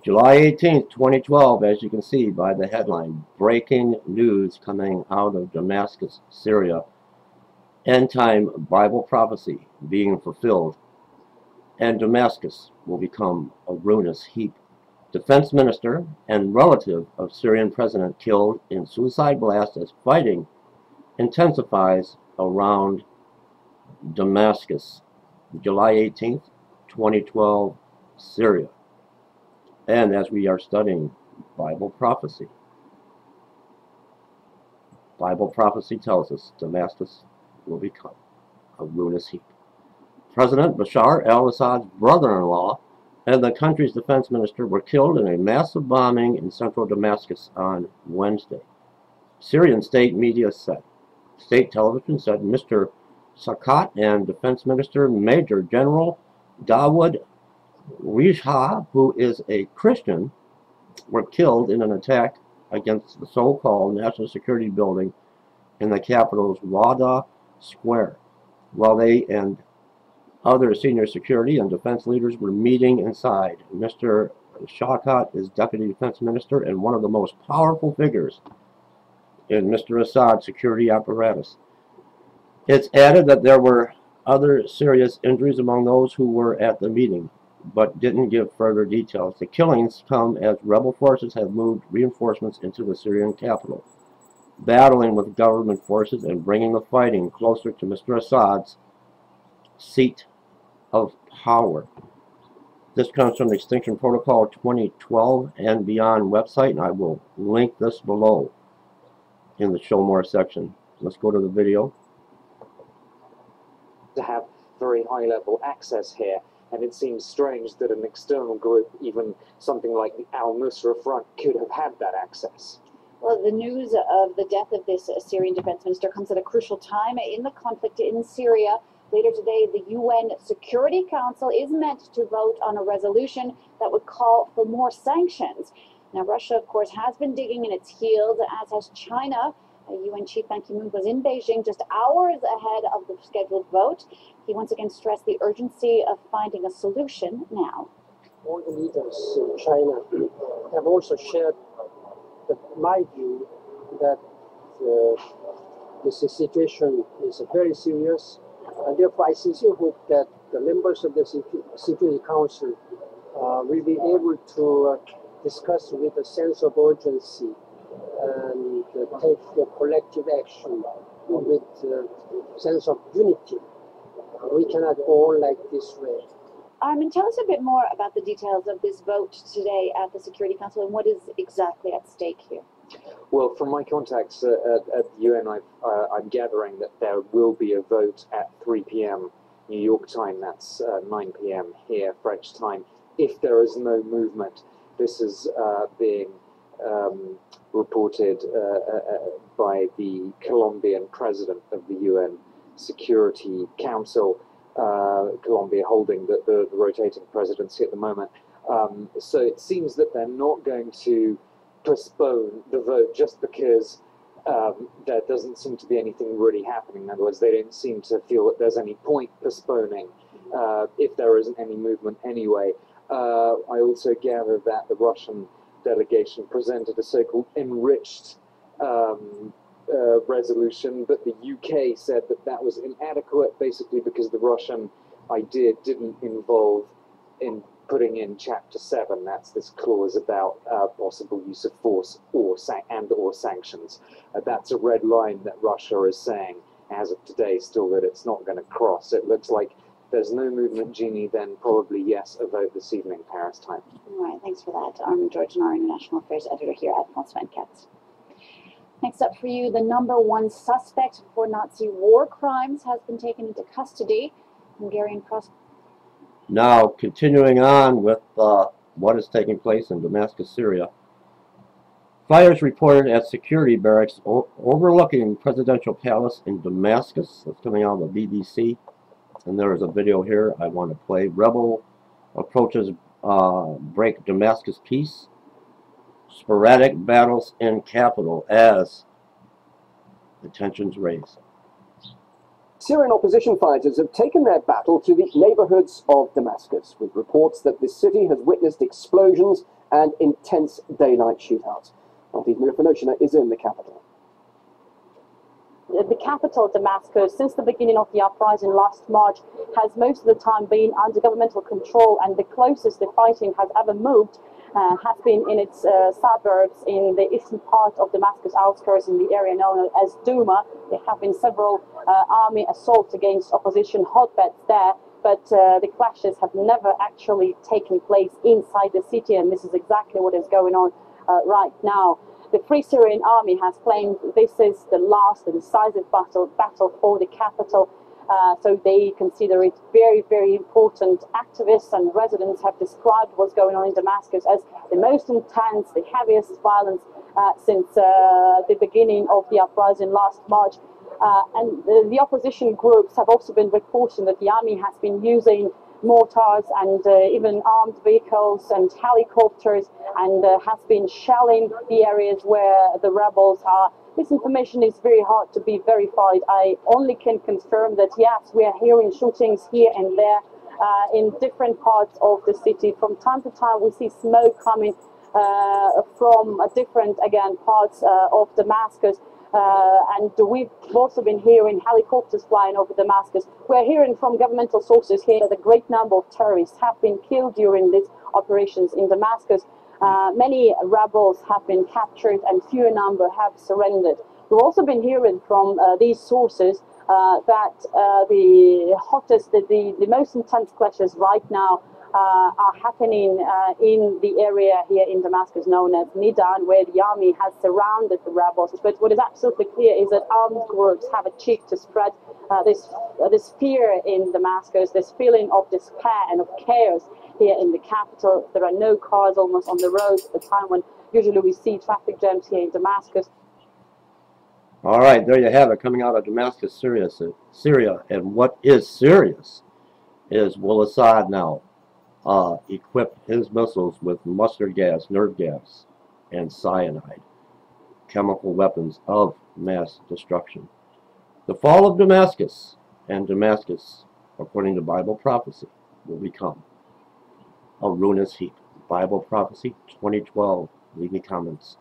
July 18th, 2012, as you can see by the headline, breaking news coming out of Damascus, Syria. End-time Bible prophecy being fulfilled, and Damascus will become a ruinous heap. Defense minister and relative of Syrian president killed in suicide blast as fighting intensifies around Damascus. July 18th, 2012, Syria. And as we are studying Bible prophecy tells us Damascus will become a ruinous heap. President Bashar al-Assad's brother-in-law and the country's defense minister were killed in a massive bombing in central Damascus on Wednesday. Syrian state media said. State television said Mr. Sakat and Defense Minister Major General Dawood Rishha, who is a Christian, were killed in an attack against the so-called National Security Building in the capital's Wada Square, while they and other senior security and defense leaders were meeting inside. Mr. Shawkat is Deputy Defense Minister and one of the most powerful figures in Mr. Assad's security apparatus. It's added that there were other serious injuries among those who were at the meeting, but didn't give further details. The killings come as rebel forces have moved reinforcements into the Syrian capital, battling with government forces and bringing the fighting closer to Mr. Assad's seat of power. This comes from the Extinction Protocol 2012 and Beyond website, and I will link this below in the Show More section. Let's go to the video. To have very high-level access here, and it seems strange that an external group, even something like the Al-Nusra Front, could have had that access. Well, the news of the death of this Syrian defense minister comes at a crucial time in the conflict in Syria. Later today, the UN Security Council is meant to vote on a resolution that would call for more sanctions. Now, Russia, of course, has been digging in its heels, as has China. UN Chief Ban Ki-moon was in Beijing just hours ahead of the scheduled vote. He once again stressed the urgency of finding a solution now. All the leaders in China have also shared my view that this situation is very serious, and therefore I sincerely hope that the members of the Security Council will be able to discuss with a sense of urgency and take collective action with a sense of unity. We cannot go on like this way. Armin, tell us a bit more about the details of this vote today at the Security Council and what is exactly at stake here. Well, from my contacts at the UN, I'm gathering that there will be a vote at 3 p.m. New York time. That's 9 p.m. here, French time. If there is no movement, this is being reported by the Colombian president of the UN Security Council, Colombia holding the rotating presidency at the moment. So it seems that they're not going to postpone the vote just because there doesn't seem to be anything really happening. In other words, they don't seem to feel that there's any point postponing if there isn't any movement anyway. I also gather that the Russian delegation presented a so-called enriched resolution, but the UK said that that was inadequate, basically because the Russian idea didn't involve in putting in Chapter 7. That's this clause about possible use of force or sanctions. That's a red line that Russia is saying, as of today, still that it's not going to cross. It looks like there's no movement, Jeannie, then probably yes, a vote this evening, Paris time. All right, thanks for that. Armin Georgian, our International Affairs Editor here at France 24. Next up for you, the #1 suspect for Nazi war crimes has been taken into custody. Hungarian prosecutor. Now, continuing on with what is taking place in Damascus, Syria. Fires reported at security barracks overlooking presidential palace in Damascus. That's coming out of the BBC. And there is a video here I want to play. Rebel approaches break Damascus peace. Sporadic battles in capital as the tensions raise. Syrian opposition fighters have taken their battle to the neighborhoods of Damascus, with reports that the city has witnessed explosions and intense daylight shootouts. Martin Milifanochina is in the capital. The capital, Damascus, since the beginning of the uprising last March, has most of the time been under governmental control, and the closest the fighting has ever moved has been in its suburbs in the eastern part of Damascus outskirts in the area known as Duma. There have been several army assaults against opposition hotbeds there, but the clashes have never actually taken place inside the city, and this is exactly what is going on right now. The Free Syrian Army has claimed this is the last and decisive battle for the capital. So they consider it very, very important. Activists and residents have described what's going on in Damascus as the most intense, the heaviest violence since the beginning of the uprising last March. And the opposition groups have also been reporting that the army has been using mortars and even armed vehicles and helicopters, and has been shelling the areas where the rebels are. This information is very hard to be verified. I only can confirm that yes, we are hearing shootings here and there in different parts of the city. From time to time we see smoke coming from different, again, parts of Damascus. And we've also been hearing helicopters flying over Damascus. We're hearing from governmental sources here that a great number of terrorists have been killed during these operations in Damascus. Many rebels have been captured and fewer number have surrendered. We've also been hearing from these sources that the hottest, the most intense clashes right now are happening in the area here in Damascus known as Nidan, where the army has surrounded the rebels. But what is absolutely clear is that armed groups have achieved to spread this fear in Damascus, this feeling of despair and of chaos here in the capital. There are no cars almost on the roads at the time when usually we see traffic jams here in Damascus. All right, there you have it, coming out of Damascus, Syria. And what is serious is, will Assad now equip his missiles with mustard gas, nerve gas, and cyanide, chemical weapons of mass destruction. The fall of Damascus, and Damascus, according to Bible prophecy, will become a ruinous heap. Bible prophecy 2012. Leave me comments.